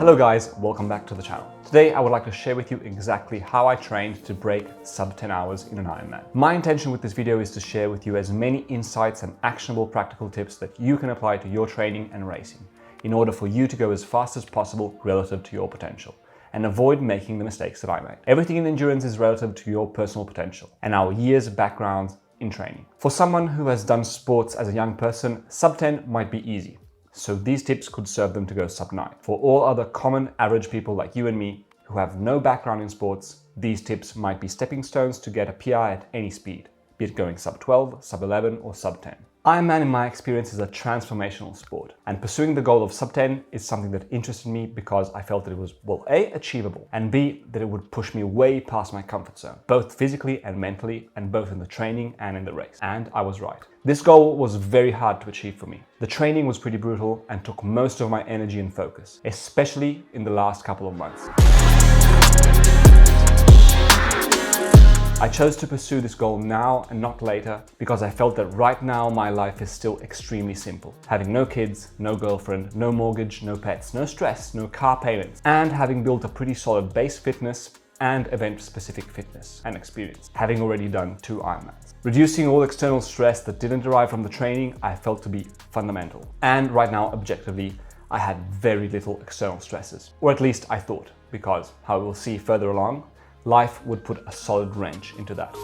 Hello guys, welcome back to the channel. Today I would like to share with you exactly how I trained to break sub 10 hours in an Ironman. My intention with this video is to share with you as many insights and actionable practical tips that you can apply to your training and racing in order for you to go as fast as possible relative to your potential and avoid making the mistakes that I made. Everything in endurance is relative to your personal potential and our years of background in training. For someone who has done sports as a young person, sub 10 might be easy. So these tips could serve them to go sub 9. For all other common average people like you and me who have no background in sports, these tips might be stepping stones to get a PI at any speed, be it going sub 12, sub 11 or sub 10. Ironman in my experience is a transformational sport, and pursuing the goal of sub 10 is something that interested me because I felt that it was, well, A, achievable, and B, that it would push me way past my comfort zone, both physically and mentally, and both in the training and in the race. And I was right. This goal was very hard to achieve for me. The training was pretty brutal and took most of my energy and focus, especially in the last couple of months. I chose to pursue this goal now and not later because I felt that right now my life is still extremely simple. Having no kids, no girlfriend, no mortgage, no pets, no stress, no car payments, and having built a pretty solid base fitness and event-specific fitness and experience, having already done 2 Ironmans. Reducing all external stress that didn't derive from the training I felt to be fundamental. And right now, objectively, I had very little external stresses, or at least I thought, because, how we'll see further along, life would put a solid wrench into that.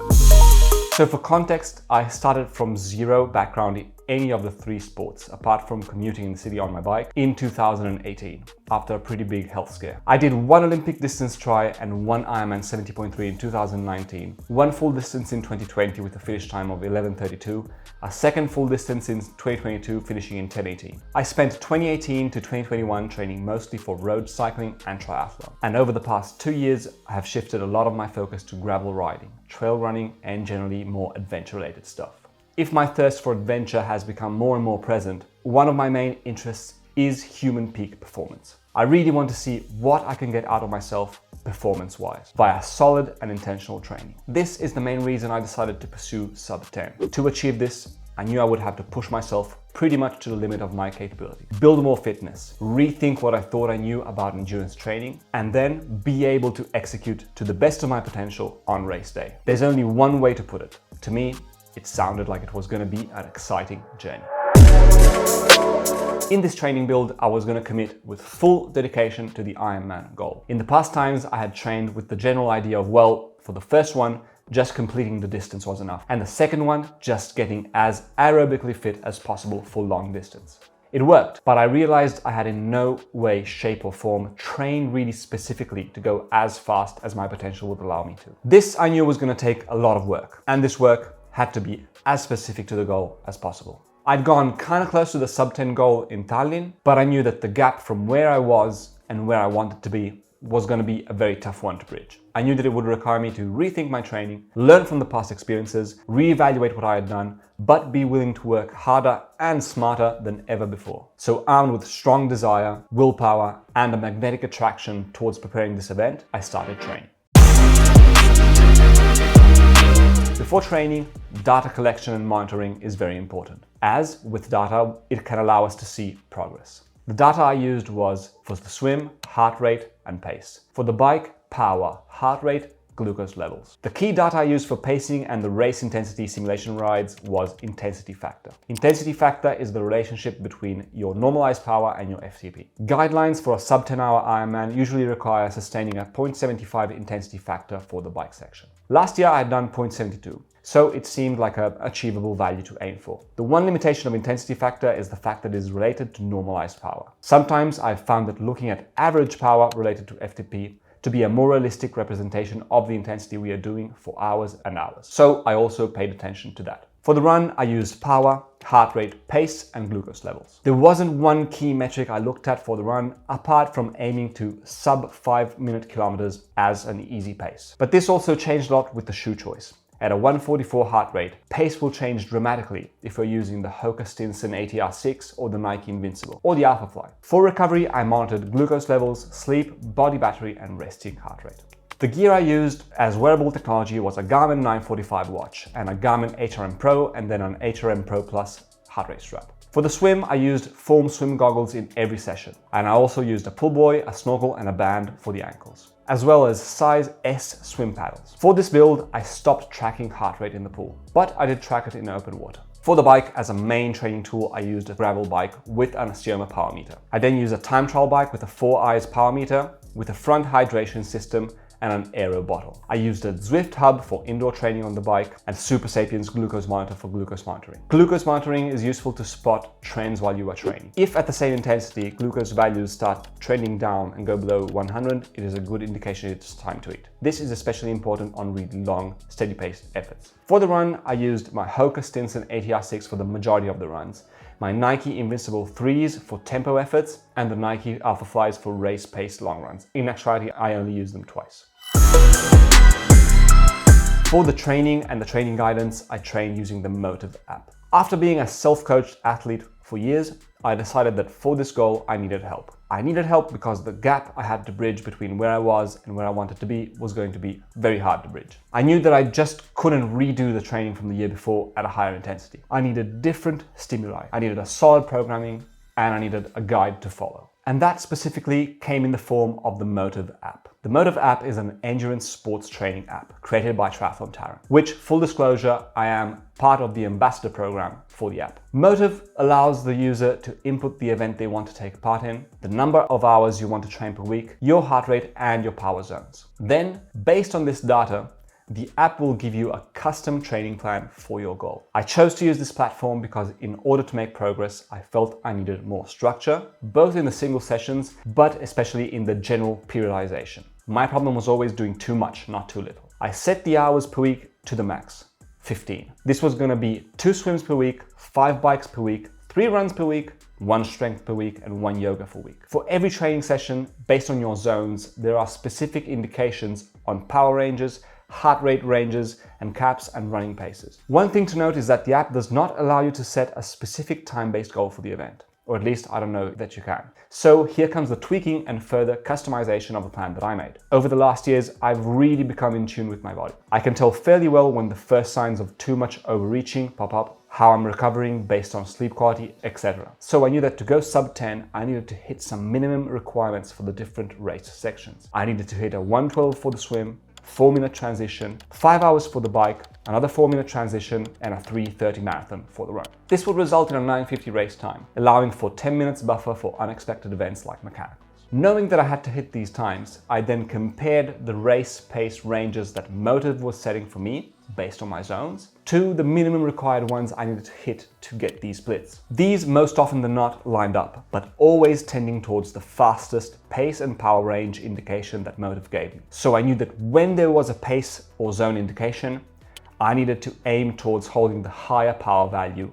So for context, I started from zero background in any of the 3 sports, apart from commuting in the city on my bike, in 2018, after a pretty big health scare. I did 1 Olympic distance try and 1 Ironman 70.3 in 2019, 1 full distance in 2020 with a finish time of 11:32, a second full distance in 2022 finishing in 10:18. I spent 2018 to 2021 training mostly for road cycling and triathlon. And over the past 2 years, I have shifted a lot of my focus to gravel riding, trail running, and generally more adventure-related stuff. If my thirst for adventure has become more and more present, one of my main interests is human peak performance. I really want to see what I can get out of myself performance-wise via solid and intentional training. This is the main reason I decided to pursue sub 10. To achieve this, I knew I would have to push myself pretty much to the limit of my capability, build more fitness, rethink what I thought I knew about endurance training, and then be able to execute to the best of my potential on race day. There's only one way to put it. To me, it sounded like it was going to be an exciting journey. In this training build, I was going to commit with full dedication to the Ironman goal. In the past times, I had trained with the general idea of, well, for the first one, just completing the distance was enough. And the second one, just getting as aerobically fit as possible for long distance. It worked, but I realized I had in no way, shape or form trained really specifically to go as fast as my potential would allow me to. This I knew was going to take a lot of work, and this work had to be as specific to the goal as possible. I'd gone kind of close to the sub 10 goal in Tallinn, but I knew that the gap from where I was and where I wanted to be was going to be a very tough one to bridge. I knew that it would require me to rethink my training, learn from the past experiences, reevaluate what I had done, but be willing to work harder and smarter than ever before. So armed with strong desire, willpower, and a magnetic attraction towards preparing this event, I started training. Before training, data collection and monitoring is very important, as with data, it can allow us to see progress. The data I used was for the swim, heart rate and pace. For the bike, power, heart rate, glucose levels. The key data I used for pacing and the race intensity simulation rides was intensity factor. Intensity factor is the relationship between your normalized power and your FTP. Guidelines for a sub 10 hour Ironman usually require sustaining a 0.75 intensity factor for the bike section. Last year I had done 0.72, so it seemed like an achievable value to aim for. The one limitation of intensity factor is the fact that it is related to normalized power. Sometimes I've found that looking at average power related to FTP to be a more realistic representation of the intensity we are doing for hours and hours. So I also paid attention to that. For the run, I used power, heart rate, pace, and glucose levels. There wasn't one key metric I looked at for the run, apart from aiming to sub 5-minute kilometers as an easy pace. But this also changed a lot with the shoe choice. At a 144 heart rate, pace will change dramatically if you're using the Hoka Stinson ATR6 or the Nike Invincible or the Alphafly. For recovery, I monitored glucose levels, sleep, body battery, and resting heart rate. The gear I used as wearable technology was a Garmin 945 watch and a Garmin HRM Pro and then an HRM Pro Plus heart rate strap. For the swim, I used foam swim goggles in every session, and I also used a pull buoy, a snorkel and a band for the ankles, as well as size S swim paddles. For this build, I stopped tracking heart rate in the pool, but I did track it in open water. For the bike, as a main training tool, I used a gravel bike with an osteoma power meter. I then used a time trial bike with a 4 eyes power meter with a front hydration system and an aero bottle. I used a Zwift hub for indoor training on the bike and Super Sapiens glucose monitor for glucose monitoring. Glucose monitoring is useful to spot trends while you are training. If at the same intensity glucose values start trending down and go below 100, it is a good indication it's time to eat. This is especially important on really long, steady-paced efforts. For the run, I used my Hoka Stinson ATR6 for the majority of the runs, my Nike Invincible 3s for tempo efforts, and the Nike Alpha Flies for race-paced long runs. In actuality, I only used them twice. For the training and the training guidance, I trained using the Mottiv app. After being a self-coached athlete for years, I decided that for this goal, I needed help. I needed help because the gap I had to bridge between where I was and where I wanted to be was going to be very hard to bridge. I knew that I just couldn't redo the training from the year before at a higher intensity. I needed different stimuli. I needed a solid programming and I needed a guide to follow. And that specifically came in the form of the Mottiv app. The Mottiv app is an endurance sports training app created by Triathlon Talent, which, full disclosure, I am part of the ambassador program for the app. Mottiv allows the user to input the event they want to take part in, the number of hours you want to train per week, your heart rate and your power zones. Then, based on this data, the app will give you a custom training plan for your goal. I chose to use this platform because in order to make progress, I felt I needed more structure, both in the single sessions, but especially in the general periodization. My problem was always doing too much, not too little. I set the hours per week to the max, 15. This was gonna be 2 swims per week, 5 bikes per week, 3 runs per week, 1 strength per week and 1 yoga per week. For every training session, based on your zones, there are specific indications on power ranges, heart rate ranges, and caps and running paces. One thing to note is that the app does not allow you to set a specific time-based goal for the event, or at least I don't know that you can. So here comes the tweaking and further customization of the plan that I made. Over the last years, I've really become in tune with my body. I can tell fairly well when the first signs of too much overreaching pop up, how I'm recovering based on sleep quality, etc. So I knew that to go sub 10, I needed to hit some minimum requirements for the different race sections. I needed to hit a 1:12 for the swim, 4-minute transition, 5 hours for the bike, another 4-minute transition, and a 3:30 marathon for the run. This would result in a 9:50 race time, allowing for 10 minutes buffer for unexpected events like mechanicals. Knowing that I had to hit these times, I then compared the race pace ranges that Mottiv was setting for me, based on my zones, to the minimum required ones I needed to hit to get these splits. These most often than not lined up, but always tending towards the fastest pace and power range indication that Mottiv gave me. So I knew that when there was a pace or zone indication, I needed to aim towards holding the higher power value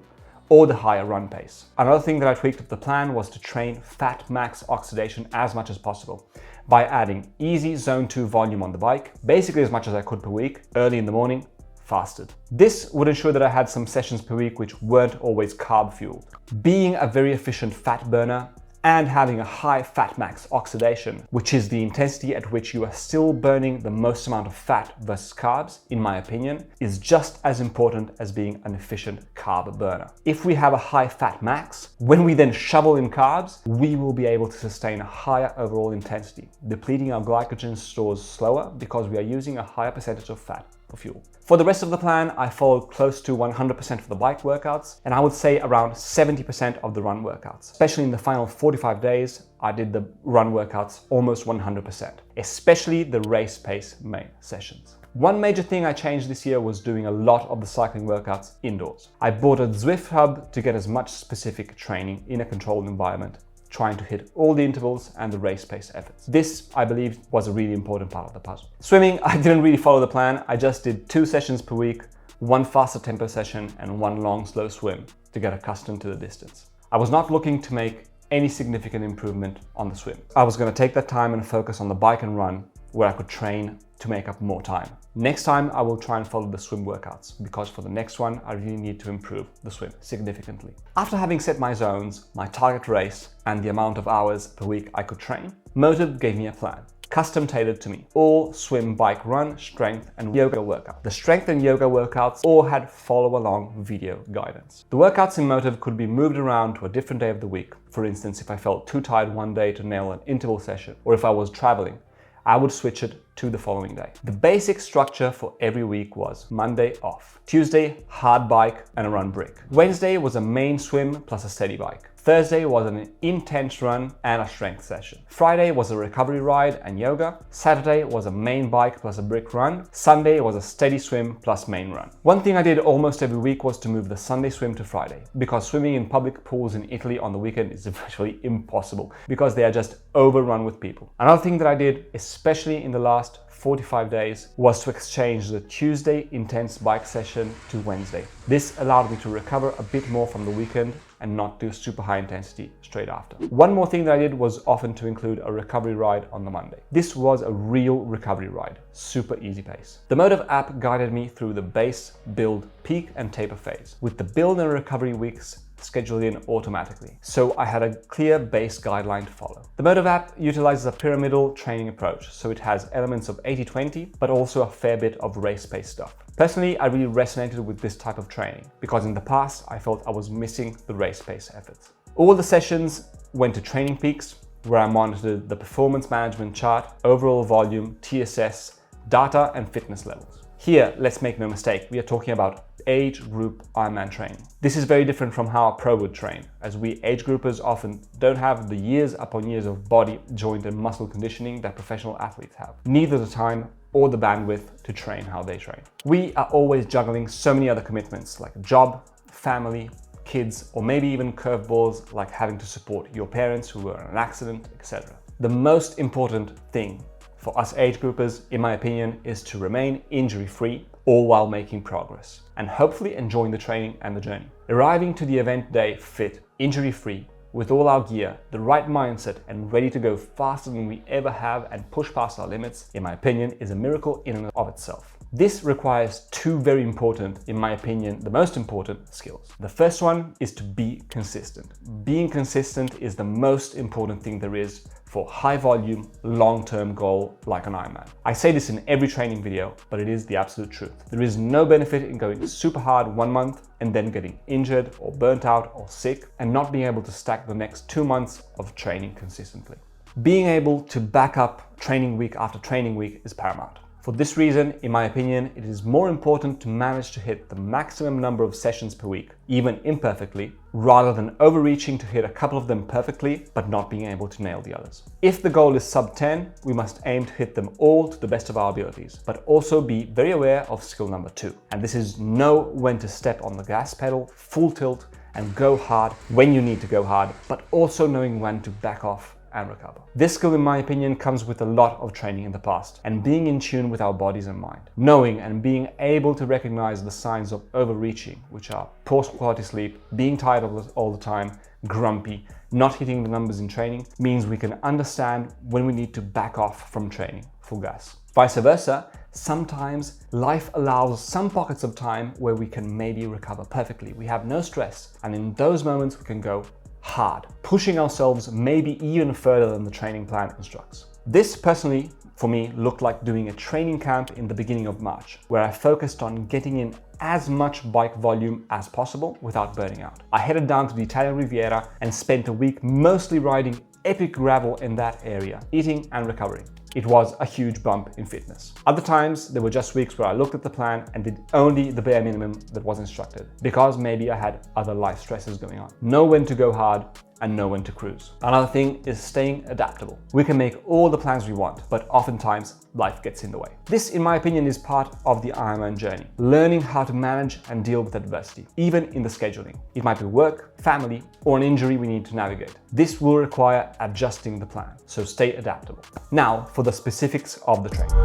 or the higher run pace. Another thing that I tweaked of the plan was to train Fatmax oxidation as much as possible by adding easy zone 2 volume on the bike, basically as much as I could per week, early in the morning, fasted. This would ensure that I had some sessions per week which weren't always carb fueled. Being a very efficient fat burner and having a high Fatmax oxidation, which is the intensity at which you are still burning the most amount of fat versus carbs, in my opinion, is just as important as being an efficient carb burner. If we have a high Fatmax, when we then shovel in carbs, we will be able to sustain a higher overall intensity, depleting our glycogen stores slower because we are using a higher percentage of fat for fuel. For the rest of the plan, I followed close to 100% of the bike workouts, and I would say around 70% of the run workouts. Especially in the final 45 days, I did the run workouts almost 100%, especially the race pace main sessions. One major thing I changed this year was doing a lot of the cycling workouts indoors. I bought a Zwift hub to get as much specific training in a controlled environment, trying to hit all the intervals and the race pace efforts. This, I believe, was a really important part of the puzzle. Swimming, I didn't really follow the plan. I just did 2 sessions per week, 1 faster tempo session and 1 long slow swim to get accustomed to the distance. I was not looking to make any significant improvement on the swim. I was going to take that time and focus on the bike and run where I could train to make up more time. Next time I will try and follow the swim workouts because for the next one I really need to improve the swim significantly. After having set my zones, my target race and the amount of hours per week I could train, Mottiv gave me a plan. custom tailored to me. All swim, bike, run, strength and yoga workout. The strength and yoga workouts all had follow along video guidance. The workouts in Mottiv could be moved around to a different day of the week. For instance, if I felt too tired one day to nail an interval session, or if I was traveling, I would switch it to the following day. The basic structure for every week was Monday off, Tuesday hard bike and a run brick. Wednesday was a main swim plus a steady bike. Thursday was an intense run and a strength session. Friday was a recovery ride and yoga. Saturday was a main bike plus a brick run. Sunday was a steady swim plus main run. One thing I did almost every week was to move the Sunday swim to Friday, because swimming in public pools in Italy on the weekend is virtually impossible because they are just overrun with people. Another thing that I did, especially in the last 45 days, was to exchange the Tuesday intense bike session to Wednesday. This allowed me to recover a bit more from the weekend and not do super high intensity straight after. One more thing that I did was often to include a recovery ride on the Monday. This was a real recovery ride, super easy pace. The Mottiv app guided me through the base, build, peak and taper phase, with the build and recovery weeks scheduled in automatically. So I had a clear base guideline to follow. The Mottiv app utilizes a pyramidal training approach, so it has elements of 80-20, but also a fair bit of race-based stuff. Personally, I really resonated with this type of training because in the past I felt I was missing the race-based efforts. All the sessions went to training peaks, where I monitored the performance management chart, overall volume, TSS, data and fitness levels. Here, let's make no mistake, we are talking about age group Ironman training. This is very different from how a pro would train, as we age groupers often don't have the years upon years of body, joint and muscle conditioning that professional athletes have. Neither the time or the bandwidth to train how they train. We are always juggling so many other commitments like a job, family, kids, or maybe even curveballs like having to support your parents who were in an accident, etc. The most important thing for us age groupers, in my opinion, is to remain injury-free, all while making progress and hopefully enjoying the training and the journey. Arriving to the event day fit, injury-free, with all our gear, the right mindset and ready to go faster than we ever have and push past our limits, in my opinion, is a miracle in and of itself. This requires two very important, in my opinion, the most important skills. The first one is to be consistent. Being consistent is the most important thing there is for high volume, long-term goal like an Ironman. I say this in every training video, but it is the absolute truth. There is no benefit in going super hard 1 month and then getting injured or burnt out or sick and not being able to stack the next 2 months of training consistently. Being able to back up training week after training week is paramount. For this reason, in my opinion, it is more important to manage to hit the maximum number of sessions per week, even imperfectly, rather than overreaching to hit a couple of them perfectly, but not being able to nail the others. If the goal is sub 10, we must aim to hit them all to the best of our abilities, but also be very aware of skill number 2. And this is know when to step on the gas pedal, full tilt, and go hard when you need to go hard, but also knowing when to back off and recover. This skill, in my opinion, comes with a lot of training in the past and being in tune with our bodies and mind. Knowing and being able to recognize the signs of overreaching, which are poor quality sleep, being tired all the time, grumpy, not hitting the numbers in training, means we can understand when we need to back off from training full gas. Vice versa, sometimes life allows some pockets of time where we can maybe recover perfectly. We have no stress, and in those moments we can go hard, pushing ourselves maybe even further than the training plan instructs. This personally, for me, looked like doing a training camp in the beginning of March, where I focused on getting in as much bike volume as possible without burning out. I headed down to the Italian Riviera and spent a week mostly riding epic gravel in that area, eating and recovering. It was a huge bump in fitness. Other times, there were just weeks where I looked at the plan and did only the bare minimum that was instructed, because maybe I had other life stresses going on. Know when to go hard and know when to cruise. Another thing is staying adaptable. We can make all the plans we want, but oftentimes life gets in the way. This, in my opinion, is part of the Ironman journey. Learning how to manage and deal with adversity, even in the scheduling. It might be work, family, or an injury we need to navigate. This will require adjusting the plan, so stay adaptable. Now, for the specifics of the training.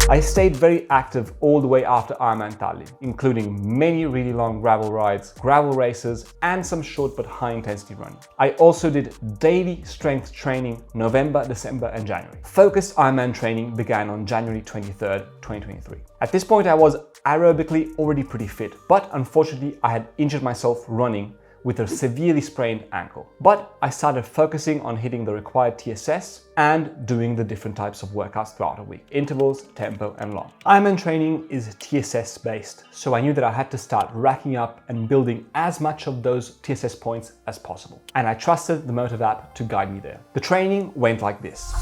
I stayed very active all the way after Ironman Tallinn, including many really long gravel rides, gravel races, and some short but high intensity running. I also did daily strength training November, December, and January. Focused Ironman training began on January 23rd, 2023. At this point, I was aerobically already pretty fit, but unfortunately, I had injured myself running with a severely sprained ankle. But I started focusing on hitting the required TSS and doing the different types of workouts throughout a week: intervals, tempo, and long. Ironman training is TSS based, so I knew that I had to start racking up and building as much of those TSS points as possible. And I trusted the Mottiv app to guide me there. The training went like this.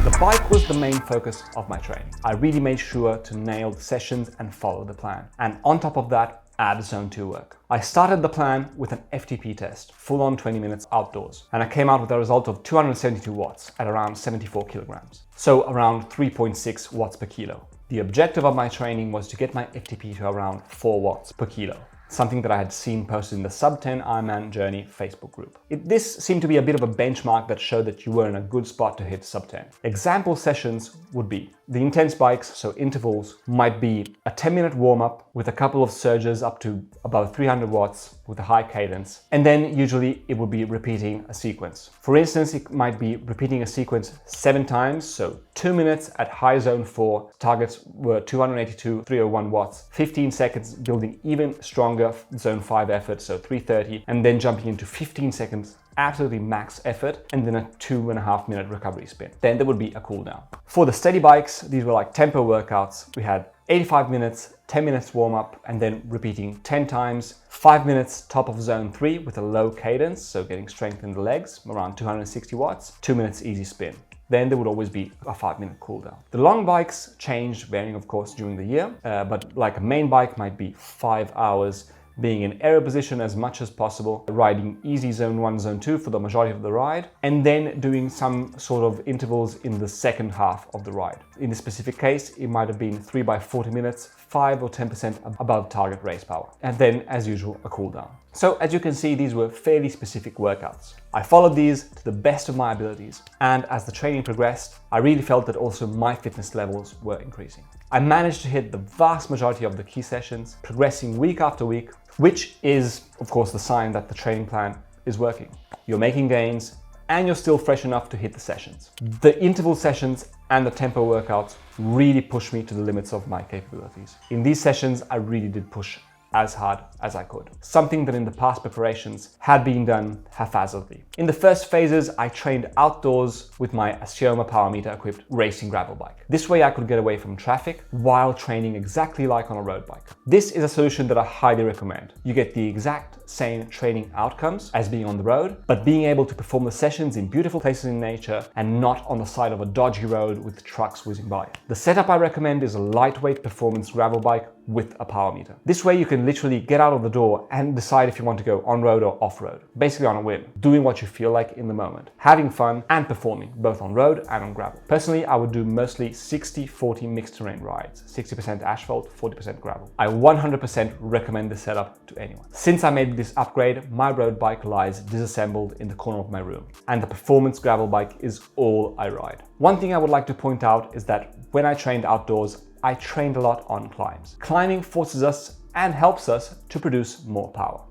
The bike was the main focus of my training. I really made sure to nail the sessions and follow the plan. And on top of that, add zone 2 work. I started the plan with an FTP test, full on 20 minutes outdoors. And I came out with a result of 272 watts at around 74 kilograms. So around 3.6 watts per kilo. The objective of my training was to get my FTP to around 4 watts per kilo. Something that I had seen posted in the Sub 10 Ironman Journey Facebook group. This seemed to be a bit of a benchmark that showed that you were in a good spot to hit Sub 10. Example sessions would be the intense bikes, so intervals, might be a 10-minute warm-up with a couple of surges up to about 300 watts with a high cadence. And then usually it would be repeating a sequence. For instance, it might be repeating a sequence 7 times, so 2 minutes at high zone 4, targets were 282, 301 watts, 15 seconds building even stronger zone 5 effort, so 330, and then jumping into 15 seconds absolutely max effort, and then a 2.5 minute recovery spin. Then there would be a cool down. For the steady bikes, these were like tempo workouts. We had 85 minutes, 10 minutes warm up, and then repeating 10 times, 5 minutes top of zone 3 with a low cadence, so getting strength in the legs, around 260 watts, 2 minutes easy spin. Then there would always be a 5-minute cool down. The long bikes changed, varying of course during the year, but like a main bike might be 5 hours, being in aero position as much as possible, riding easy zone 1, zone 2 for the majority of the ride, and then doing some sort of intervals in the second half of the ride. In this specific case, it might have been 3 by 40 minutes, 5 or 10% above target race power. And then, as usual, a cool down. So as you can see, these were fairly specific workouts. I followed these to the best of my abilities. And as the training progressed, I really felt that also my fitness levels were increasing. I managed to hit the vast majority of the key sessions, progressing week after week, which is, of course, the sign that the training plan is working. You're making gains and you're still fresh enough to hit the sessions. The interval sessions and the tempo workouts really pushed me to the limits of my capabilities. In these sessions, I really did push as hard as I could. Something that in the past preparations had been done haphazardly. In the first phases, I trained outdoors with my Asioma power meter equipped racing gravel bike. This way I could get away from traffic while training exactly like on a road bike. This is a solution that I highly recommend. You get the exact same training outcomes as being on the road, but being able to perform the sessions in beautiful places in nature and not on the side of a dodgy road with trucks whizzing by. The setup I recommend is a lightweight performance gravel bike with a power meter. This way you can literally get out of the door and decide if you want to go on-road or off-road, basically on a whim, doing what you feel like in the moment, having fun and performing both on road and on gravel. Personally, I would do mostly 60-40 mixed terrain rides, 60% asphalt, 40% gravel. I 100% recommend this setup to anyone. Since I made this upgrade, my road bike lies disassembled in the corner of my room, and the performance gravel bike is all I ride. One thing I would like to point out is that when I trained outdoors, I trained a lot on climbs. Climbing forces us and helps us to produce more power.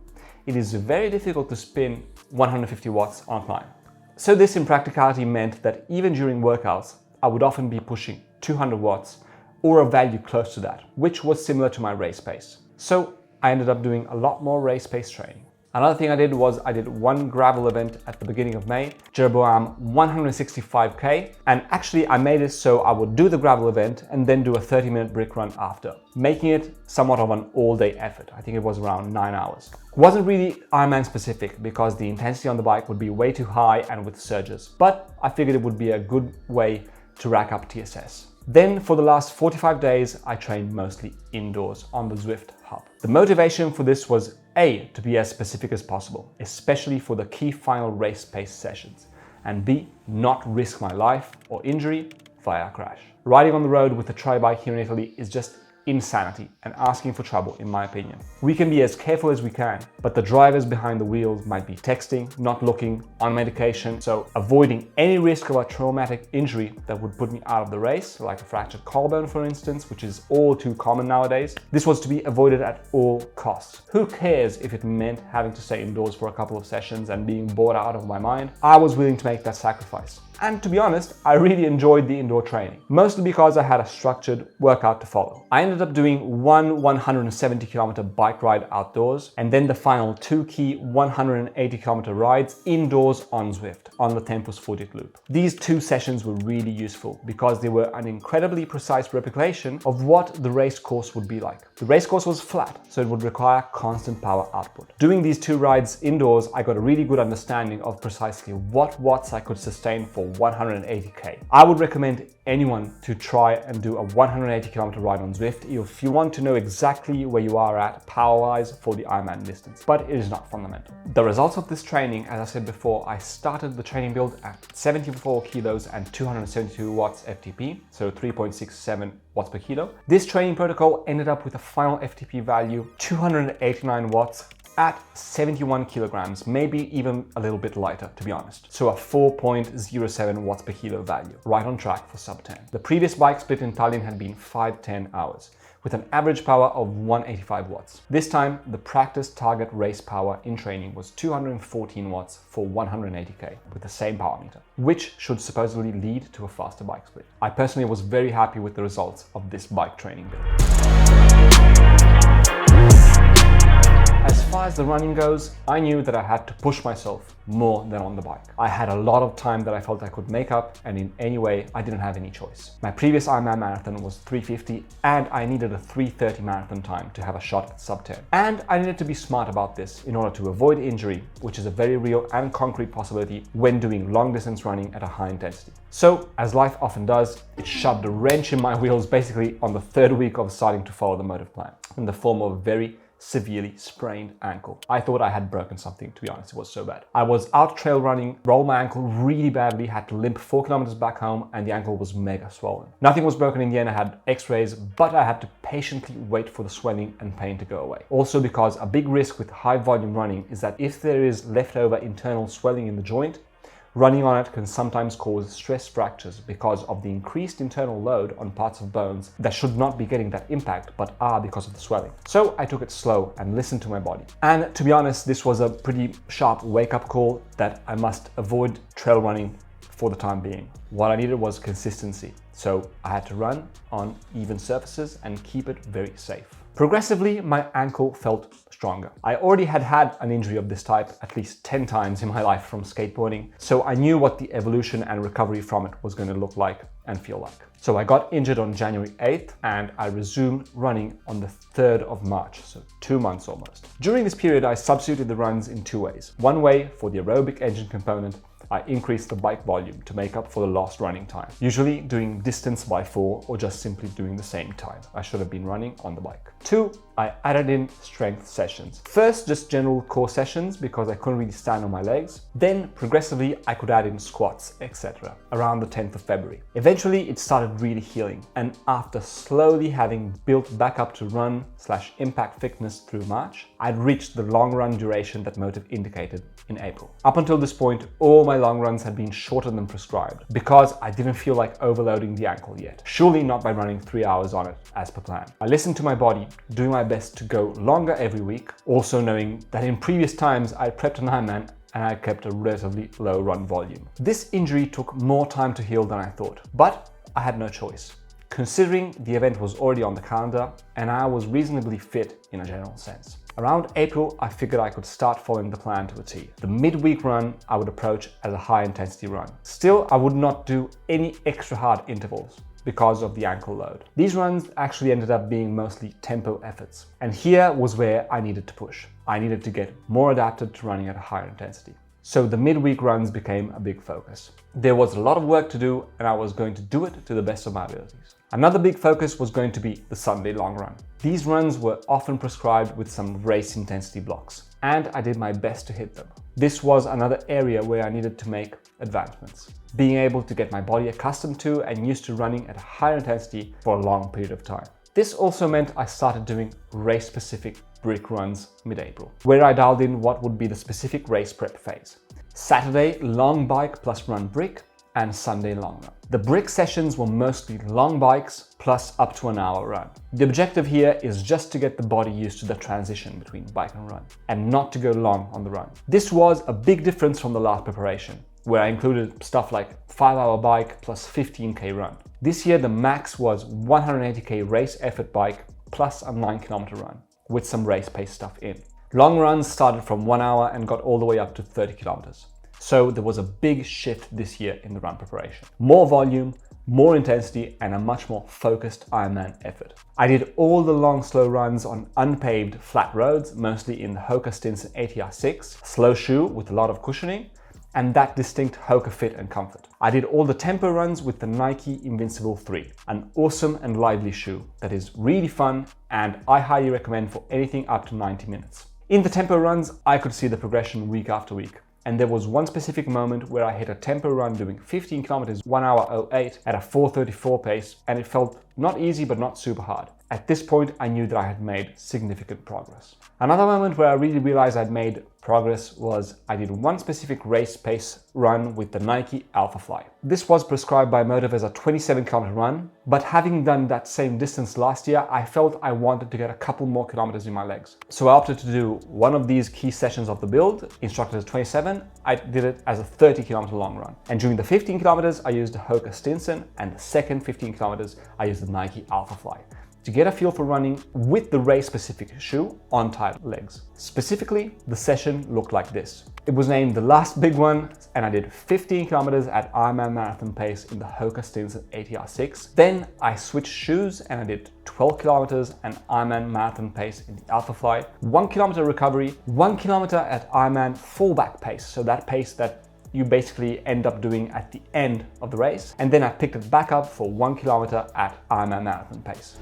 It is very difficult to spin 150 watts on a climb. So this in practicality meant that even during workouts, I would often be pushing 200 watts or a value close to that, which was similar to my race pace. So I ended up doing a lot more race pace training. Another thing I did was I did one gravel event at the beginning of May, Jeroboam 165K, and actually I made it so I would do the gravel event and then do a 30-minute brick run after, making it somewhat of an all-day effort. I think it was around 9 hours. It wasn't really Ironman specific because the intensity on the bike would be way too high and with surges, but I figured it would be a good way to rack up TSS. Then for the last 45 days, I trained mostly indoors on the Zwift hub. The motivation for this was A, to be as specific as possible, especially for the key final race pace sessions, and B, not risk my life or injury via a crash. Riding on the road with a tri-bike here in Italy is just insanity and asking for trouble, in my opinion. We can be as careful as we can, but the drivers behind the wheels might be texting, not looking, on medication, so avoiding any risk of a traumatic injury that would put me out of the race, like a fractured collarbone for instance, which is all too common nowadays. This was to be avoided at all costs. Who cares if it meant having to stay indoors for a couple of sessions and being bored out of my mind? I was willing to make that sacrifice. And to be honest, I really enjoyed the indoor training, mostly because I had a structured workout to follow. I ended up doing one 170-kilometer bike ride outdoors, and then the final 2 key 180-kilometer rides indoors on Zwift, on the Tempus Fugit loop. These 2 sessions were really useful because they were an incredibly precise replication of what the race course would be like. The race course was flat, so it would require constant power output. Doing these 2 rides indoors, I got a really good understanding of precisely what watts I could sustain for 180k. I would recommend anyone to try and do a 180-kilometer ride on Zwift if you want to know exactly where you are at power-wise for the Ironman distance, but it is not fundamental. The results of this training, as I said before, I started the training build at 74 kilos and 272 watts FTP, so 3.67 watts per kilo. This training protocol ended up with a final FTP value 289 watts at 71 kilograms, maybe even a little bit lighter, to be honest. So a 4.07 watts per kilo value, right on track for sub 10. The previous bike split in Tallinn had been 5-10 hours, with an average power of 185 watts. This time, the practice target race power in training was 214 watts for 180k, with the same power meter, which should supposedly lead to a faster bike split. I personally was very happy with the results of this bike training build. As far as the running goes, I knew that I had to push myself more than on the bike. I had a lot of time that I felt I could make up, and in any way, I didn't have any choice. My previous Ironman marathon was 3:50, and I needed a 3:30 marathon time to have a shot at sub 10. And I needed to be smart about this in order to avoid injury, which is a very real and concrete possibility when doing long distance running at a high intensity. So, as life often does, it shoved a wrench in my wheels basically on the 3rd week of starting to follow the Mottiv plan, in the form of a very severely sprained ankle. I thought I had broken something, to be honest, it was so bad. I was out trail running, rolled my ankle really badly, had to limp 4 kilometers back home, and the ankle was mega swollen. Nothing was broken in the end, I had x-rays, but I had to patiently wait for the swelling and pain to go away. Also because a big risk with high volume running is that if there is leftover internal swelling in the joint, running on it can sometimes cause stress fractures because of the increased internal load on parts of bones that should not be getting that impact but are because of the swelling. So I took it slow and listened to my body. And to be honest, this was a pretty sharp wake-up call that I must avoid trail running for the time being. What I needed was consistency. So I had to run on even surfaces and keep it very safe. Progressively, my ankle felt stronger. I already had an injury of this type at least 10 times in my life from skateboarding, so I knew what the evolution and recovery from it was going to look like and feel like. So I got injured on January 8th and I resumed running on the 3rd of March, so 2 months almost. During this period, I substituted the runs in 2 ways. One way for the aerobic engine component, I increased the bike volume to make up for the lost running time, usually doing distance by 4 or just simply doing the same time I should have been running on the bike. 2, I added in strength sessions. First, just general core sessions because I couldn't really stand on my legs. Then progressively, I could add in squats, etc. around the 10th of February. Eventually, it started really healing. And after slowly having built back up to run/impact fitness through March, I'd reached the long run duration that Mottiv indicated in April. Up until this point, all my long runs had been shorter than prescribed because I didn't feel like overloading the ankle yet. Surely not by running 3 hours on it as per plan. I listened to my body, doing my best to go longer every week, also knowing that in previous times I prepped an Ironman and I kept a relatively low run volume. This injury took more time to heal than I thought, but I had no choice, considering the event was already on the calendar and I was reasonably fit in a general sense. Around April, I figured I could start following the plan to a T. The midweek run I would approach as a high intensity run. Still, I would not do any extra hard intervals because of the ankle load. These runs actually ended up being mostly tempo efforts. And here was where I needed to push. I needed to get more adapted to running at a higher intensity. So the midweek runs became a big focus. There was a lot of work to do and I was going to do it to the best of my abilities. Another big focus was going to be the Sunday long run. These runs were often prescribed with some race intensity blocks, and I did my best to hit them. This was another area where I needed to make advancements, being able to get my body accustomed to and used to running at a higher intensity for a long period of time. This also meant I started doing race-specific brick runs mid-April, where I dialed in what would be the specific race prep phase. Saturday, long bike plus run brick, and Sunday long run. The brick sessions were mostly long bikes plus up to an hour run. The objective here is just to get the body used to the transition between bike and run, and not to go long on the run. This was a big difference from the last preparation. where I included stuff like 5-hour bike plus 15k run. This year the max was 180k race effort bike plus a 9km run with some race pace stuff in. Long runs started from 1 hour and got all the way up to 30 kilometers. So there was a big shift this year in the run preparation. More volume, more intensity, and a much more focused Ironman effort. I did all the long, slow runs on unpaved flat roads, mostly in the Hoka Stinson ATR6, slow shoe with a lot of cushioning, and that distinct Hoka fit and comfort. I did all the tempo runs with the Nike Invincible 3, an awesome and lively shoe that is really fun and I highly recommend for anything up to 90 minutes. In the tempo runs, I could see the progression week after week. And there was one specific moment where I hit a tempo run doing 15 kilometers, 1 hour 08 at a 4:34 pace, and it felt not easy but not super hard. At this point, I knew that I had made significant progress. Another moment where I really realized I'd made progress was I did one specific race pace run with the Nike Alpha Fly. This was prescribed by Mottiv as a 27-kilometer run, but having done that same distance last year, I felt I wanted to get a couple more kilometers in my legs. So I opted to do one of these key sessions of the build, instructed as 27, I did it as a 30-kilometer long run. And during the 15 kilometers, I used the Hoka Stinson, and the second 15 kilometers, I used the Nike Alpha Fly, to get a feel for running with the race-specific shoe on tight legs. Specifically, the session looked like this. It was named the last big one, and I did 15 kilometers at Ironman marathon pace in the Hoka Stinson ATR6. Then I switched shoes and I did 12 kilometers and Ironman marathon pace in the Alpha Fly, 1 kilometer recovery, 1 kilometer at Ironman fallback pace, so that pace that you basically end up doing at the end of the race. And then I picked it back up for 1 kilometer at Ironman marathon pace.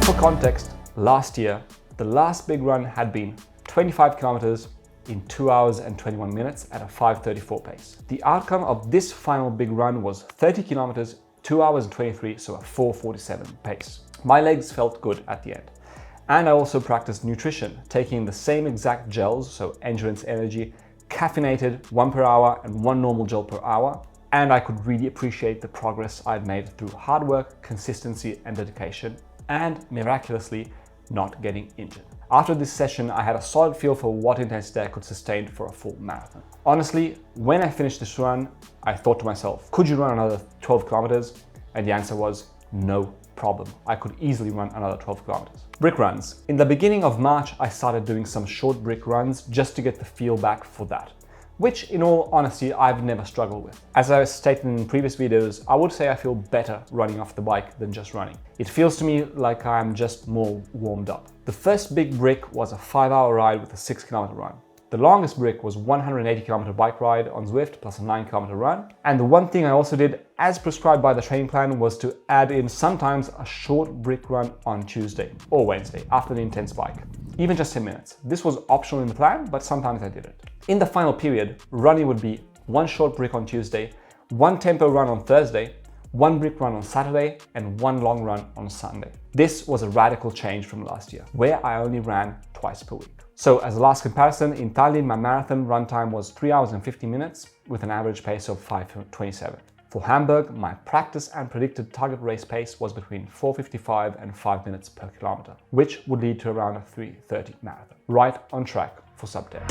For context, last year, the last big run had been 25 kilometers in 2 hours and 21 minutes at a 5:34 pace. The outcome of this final big run was 30 kilometers, 2 hours and 23, so a 4:47 pace. My legs felt good at the end. And I also practiced nutrition, taking the same exact gels, so Endurance Energy, caffeinated 1 per hour and 1 normal gel per hour. And I could really appreciate the progress I'd made through hard work, consistency and dedication, and miraculously not getting injured. After this session, I had a solid feel for what intensity I could sustain for a full marathon. Honestly, when I finished this run, I thought to myself, could you run another 12 kilometers? And the answer was no problem. I could easily run another 12 kilometers. Brick runs. In the beginning of March, I started doing some short brick runs just to get the feel back for that, which in all honesty, I've never struggled with. As I stated in previous videos, I would say I feel better running off the bike than just running. It feels to me like I'm just more warmed up. The first big brick was a 5-hour ride with a 6-kilometer run. The longest brick was 180-kilometer bike ride on Zwift plus a 9-kilometer run. And the one thing I also did, as prescribed by the training plan, was to add in sometimes a short brick run on Tuesday or Wednesday after an intense bike, even just 10 minutes. This was optional in the plan, but sometimes I did it. In the final period, running would be 1 short brick on Tuesday, 1 tempo run on Thursday, 1 brick run on Saturday, and 1 long run on Sunday. This was a radical change from last year, where I only ran twice per week. So as a last comparison, in Tallinn, my marathon run time was 3 hours and 50 minutes with an average pace of 5:27. For Hamburg, my practice and predicted target race pace was between 4:55 and 5 minutes per kilometer, which would lead to around a 3:30 marathon. Right on track for sub-10.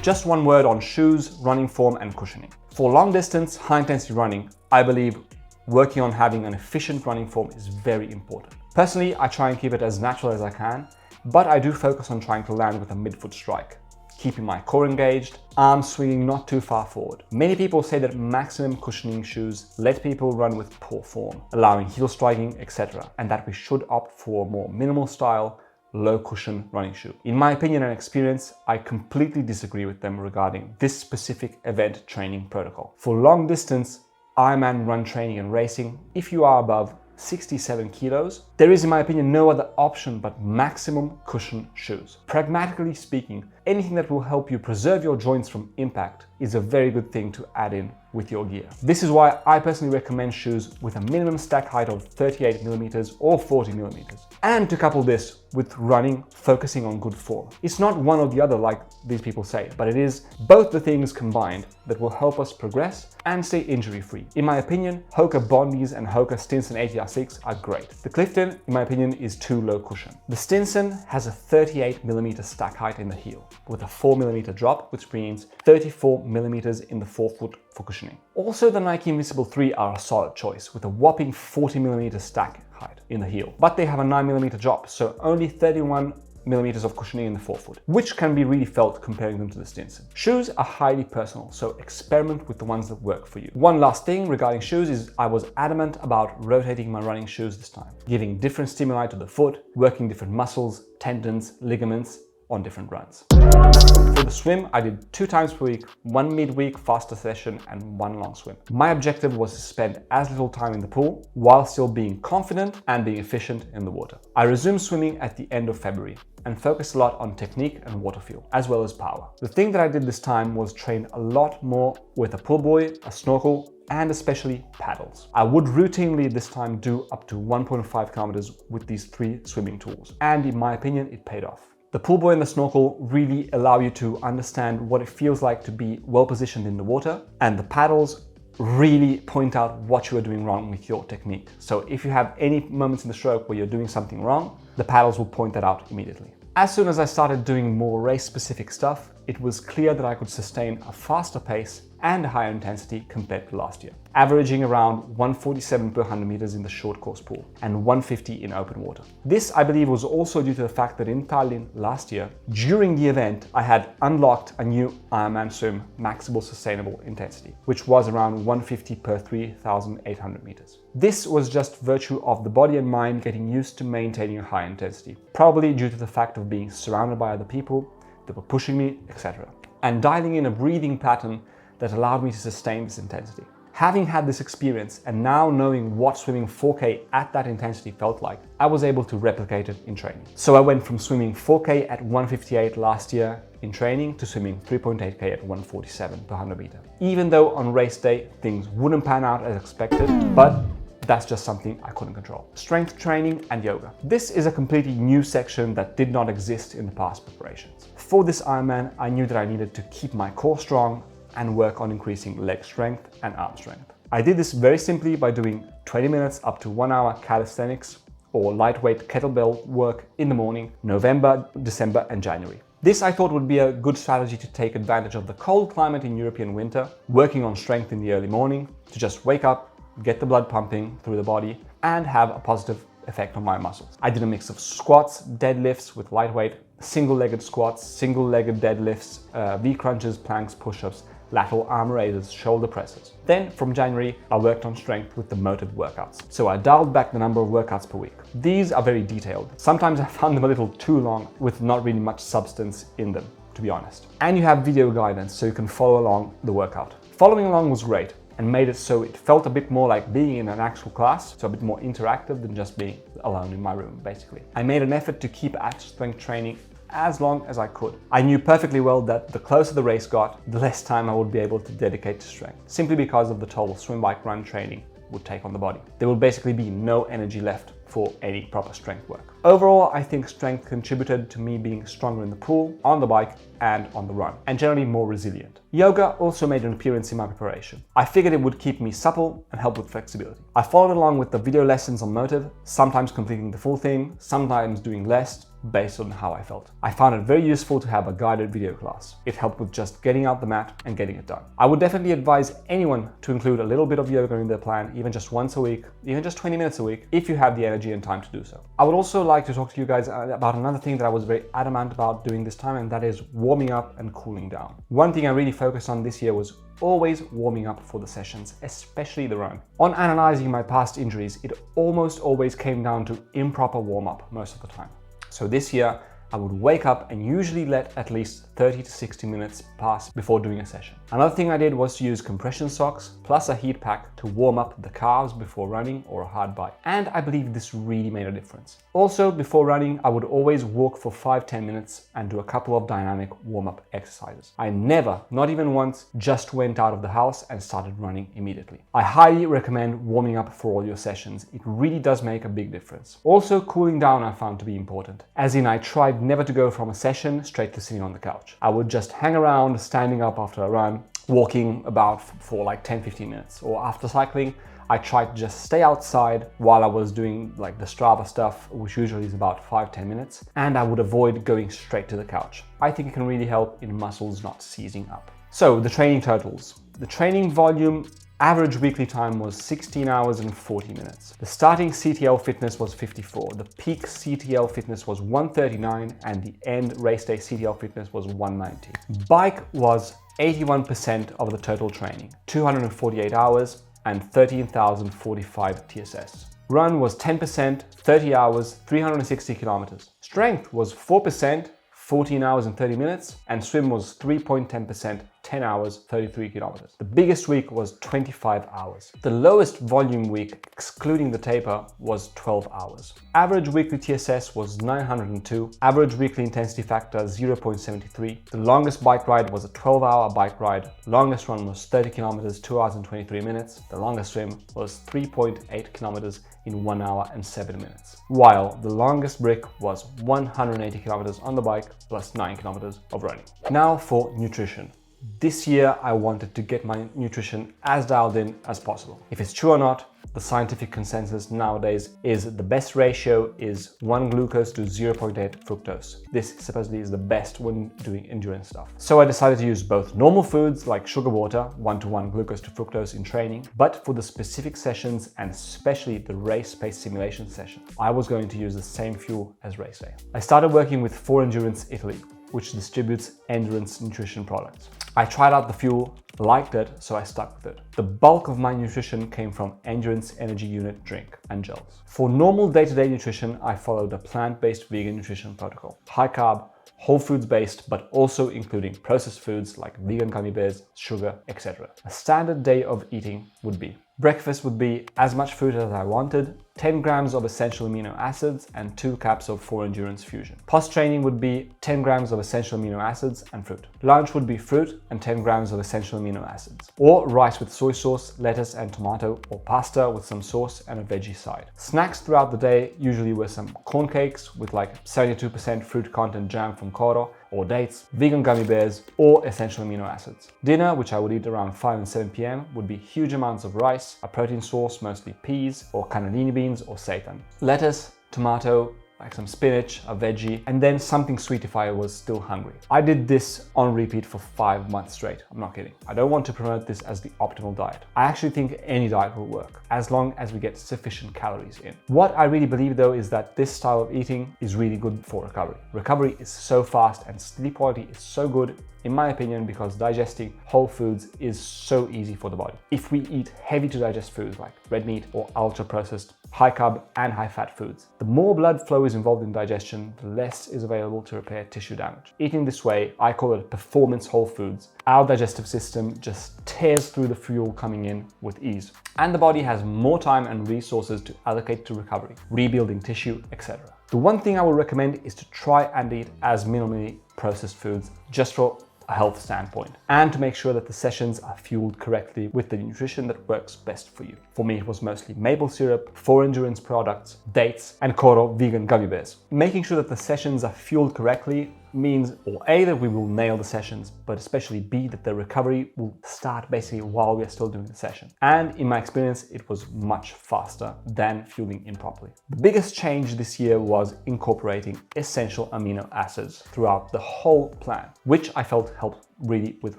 Just one word on shoes, running form and cushioning. For long distance, high intensity running, I believe working on having an efficient running form is very important. Personally, I try and keep it as natural as I can, but I do focus on trying to land with a midfoot strike, keeping my core engaged, arms swinging not too far forward. Many people say that maximum cushioning shoes let people run with poor form, allowing heel striking, etc., and that we should opt for a more minimal style, low cushion running shoe. In my opinion and experience, I completely disagree with them regarding this specific event training protocol. For long distance Ironman run training and racing, if you are above 67 kilos, there is in my opinion no other option but maximum cushion shoes. Pragmatically speaking, anything that will help you preserve your joints from impact is a very good thing to add in with your gear. This is why I personally recommend shoes with a minimum stack height of 38 millimeters or 40 millimeters. And to couple this with running, focusing on good form. It's not one or the other like these people say, but it is both the things combined that will help us progress and stay injury-free. In my opinion, Hoka Bondies and Hoka Stinson ATR6 are great. The Clifton, in my opinion, is too low cushion. The Stinson has a 38mm stack height in the heel, with a 4mm drop, which means 34mm in the forefoot for cushioning. Also, the Nike Invincible 3 are a solid choice, with a whopping 40mm stack height in the heel, but they have a 9mm drop, so only 31mm of cushioning in the forefoot, which can be really felt comparing them to the Stinson. Shoes are highly personal, so experiment with the ones that work for you. One last thing regarding shoes is I was adamant about rotating my running shoes this time, giving different stimuli to the foot, working different muscles, tendons, ligaments on different runs. For the swim, I did 2 times per week, 1 midweek faster session and 1 long swim. My objective was to spend as little time in the pool while still being confident and being efficient in the water. I resumed swimming at the end of February and focused a lot on technique and water feel, as well as power. The thing that I did this time was train a lot more with a pull buoy, a snorkel, and especially paddles. I would routinely this time do up to 1.5 kilometers with these 3 swimming tools, and in my opinion, it paid off. The pull buoy and the snorkel really allow you to understand what it feels like to be well positioned in the water, and the paddles really point out what you are doing wrong with your technique. So if you have any moments in the stroke where you're doing something wrong, the paddles will point that out immediately. As soon as I started doing more race-specific stuff, it was clear that I could sustain a faster pace and a higher intensity compared to last year, averaging around 147 per 100 meters in the short course pool and 150 in open water. This, I believe, was also due to the fact that in Tallinn last year, during the event, I had unlocked a new Ironman swim maximum sustainable intensity, which was around 150 per 3,800 meters. This was just virtue of the body and mind getting used to maintaining a high intensity, probably due to the fact of being surrounded by other people that were pushing me, etc. And dialing in a breathing pattern that allowed me to sustain this intensity. Having had this experience and now knowing what swimming 4K at that intensity felt like, I was able to replicate it in training. So I went from swimming 4K at 158 last year in training to swimming 3.8K at 147 per 100 meter. Even though on race day things wouldn't pan out as expected, but that's just something I couldn't control. Strength training and yoga. This is a completely new section that did not exist in the past preparations. For this Ironman, I knew that I needed to keep my core strong and work on increasing leg strength and arm strength. I did this very simply by doing 20 minutes up to 1 hour calisthenics or lightweight kettlebell work in the morning, November, December and January. This I thought would be a good strategy to take advantage of the cold climate in European winter, working on strength in the early morning, to just wake up, get the blood pumping through the body and have a positive effect on my muscles. I did a mix of squats, deadlifts with lightweight, single-legged squats, single-legged deadlifts, V-crunches, planks, push-ups, lateral arm raises, shoulder presses. Then from January, I worked on strength with the Mottiv workouts. So I dialed back the number of workouts per week. These are very detailed. Sometimes I found them a little too long with not really much substance in them, to be honest. And you have video guidance so you can follow along the workout. Following along was great and made it so it felt a bit more like being in an actual class, so a bit more interactive than just being alone in my room, basically. I made an effort to keep at strength training as long as I could. I knew perfectly well that the closer the race got, the less time I would be able to dedicate to strength, simply because of the toll swim, bike, run training would take on the body. There will basically be no energy left for any proper strength work. Overall, I think strength contributed to me being stronger in the pool, on the bike, and on the run, and generally more resilient. Yoga also made an appearance in my preparation. I figured it would keep me supple and help with flexibility. I followed along with the video lessons on Mottiv, sometimes completing the full thing, sometimes doing less, based on how I felt. I found it very useful to have a guided video class. It helped with just getting out the mat and getting it done. I would definitely advise anyone to include a little bit of yoga in their plan, even just once a week, even just 20 minutes a week, if you have the energy and time to do so. I would also like to talk to you guys about another thing that I was very adamant about doing this time, and that is warming up and cooling down. One thing I really focused on this year was always warming up for the sessions, especially the run. On analyzing my past injuries, it almost always came down to improper warm-up most of the time. So this year, I would wake up and usually let at least 30 to 60 minutes pass before doing a session. Another thing I did was to use compression socks plus a heat pack to warm up the calves before running or a hard bike. And I believe this really made a difference. Also, before running, I would always walk for 5-10 minutes and do a couple of dynamic warm-up exercises. I never, not even once, just went out of the house and started running immediately. I highly recommend warming up for all your sessions. It really does make a big difference. Also, cooling down I found to be important. As in, I tried never to go from a session straight to sitting on the couch. I would just hang around, standing up after a run, walking about for like 10-15 minutes. Or after cycling, I tried to just stay outside while I was doing like the Strava stuff, which usually is about 5-10 minutes, and I would avoid going straight to the couch. I think it can really help in muscles not seizing up. So the training totals. The training volume average weekly time was 16 hours and 40 minutes. The starting CTL fitness was 54. The peak CTL fitness was 139 and the end race day CTL fitness was 190. Bike was 81% of the total training, 248 hours and 13,045 TSS. Run was 10%, 30 hours, 360 kilometers. Strength was 4%, 14 hours and 30 minutes, and swim was 3.10%, 10 hours, 33 kilometers. The biggest week was 25 hours. The lowest volume week, excluding the taper, was 12 hours. Average weekly TSS was 902, average weekly intensity factor 0.73. The longest bike ride was a 12-hour bike ride. Longest run was 30 kilometers, 2 hours and 23 minutes. The longest swim was 3.8 kilometers in 1 hour and 7 minutes. While the longest brick was 180 kilometers on the bike plus 9 kilometers of running. Now for nutrition. This year, I wanted to get my nutrition as dialed in as possible. If it's true or not, the scientific consensus nowadays is the best ratio is 1 glucose to 0.8 fructose. This supposedly is the best when doing endurance stuff. So I decided to use both normal foods like sugar water, 1-to-1 glucose to fructose in training, but for the specific sessions and especially the race-pace simulation session, I was going to use the same fuel as race day. I started working with For Endurance Italy, which distributes endurance nutrition products. I tried out the fuel, liked it, so I stuck with it. The bulk of my nutrition came from Endurance Energy Unit drink and gels. For normal day-to-day nutrition, I followed a plant-based vegan nutrition protocol. High carb, whole foods based, but also including processed foods like vegan gummy bears, sugar, etc. A standard day of eating would be: breakfast would be as much fruit as I wanted, 10 grams of essential amino acids and 2 caps of For Endurance Fusion. Post-training would be 10 grams of essential amino acids and fruit. Lunch would be fruit and 10 grams of essential amino acids. Or rice with soy sauce, lettuce and tomato, or pasta with some sauce and a veggie side. Snacks throughout the day usually were some corn cakes with like 72% fruit content jam from Coro, or dates, vegan gummy bears, or essential amino acids. Dinner, which I would eat around 5 and 7 p.m, would be huge amounts of rice, a protein source, mostly peas or cannellini beans or seitan, lettuce, tomato, like some spinach, a veggie, and then something sweet if I was still hungry. I did this on repeat for 5 months straight. I'm not kidding. I don't want to promote this as the optimal diet. I actually think any diet will work, as long as we get sufficient calories in. What I really believe though is that this style of eating is really good for recovery. Recovery is so fast and sleep quality is so good, in my opinion, because digesting whole foods is so easy for the body. If we eat heavy to digest foods like red meat or ultra processed, high carb and high fat foods, the more blood flow is involved in digestion, the less is available to repair tissue damage. Eating this way, I call it performance whole foods. Our digestive system just tears through the fuel coming in with ease, and the body has more time and resources to allocate to recovery, rebuilding tissue, etc. The one thing I would recommend is to try and eat as minimally processed foods, just for a health standpoint, and to make sure that the sessions are fueled correctly with the nutrition that works best for you. For me, it was mostly maple syrup, For Endurance products, dates, and Coro vegan gummy bears. Making sure that the sessions are fueled correctly means, or A, that we will nail the sessions, but especially B, that the recovery will start basically while we are still doing the session. And in my experience, it was much faster than fueling improperly. The biggest change this year was incorporating essential amino acids throughout the whole plan, which I felt helped really with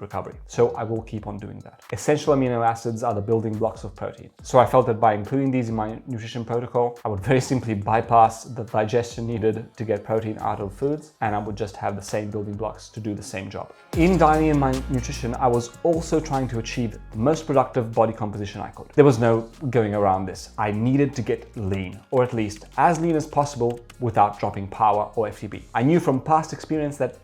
recovery. So I will keep on doing that. Essential amino acids are the building blocks of protein. So I felt that by including these in my nutrition protocol, I would very simply bypass the digestion needed to get protein out of foods, and I would just have the same building blocks to do the same job. In dialing in my nutrition, I was also trying to achieve the most productive body composition I could. There was no going around this. I needed to get lean, or at least as lean as possible without dropping power or FTP. I knew from past experience that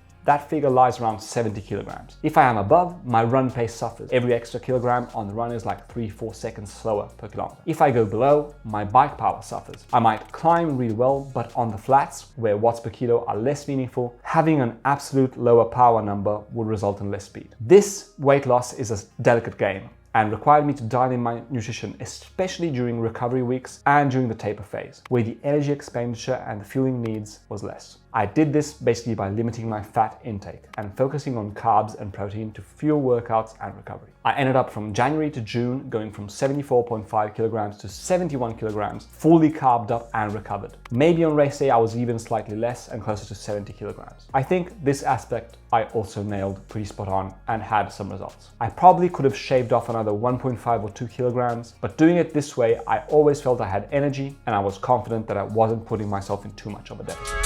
figure lies around 70 kilograms. If I am above, my run pace suffers. Every extra kilogram on the run is like 3-4 seconds slower per kilometer. If I go below, my bike power suffers. I might climb really well, but on the flats, where watts per kilo are less meaningful, having an absolute lower power number would result in less speed. This weight loss is a delicate game and required me to dial in my nutrition, especially during recovery weeks and during the taper phase, where the energy expenditure and the fueling needs was less. I did this basically by limiting my fat intake and focusing on carbs and protein to fuel workouts and recovery. I ended up from January to June going from 74.5 kilograms to 71 kilograms, fully carved up and recovered. Maybe on race day I was even slightly less and closer to 70 kilograms. I think this aspect I also nailed pretty spot on and had some results. I probably could have shaved off another 1.5 or 2 kilograms, but doing it this way, I always felt I had energy and I was confident that I wasn't putting myself in too much of a deficit.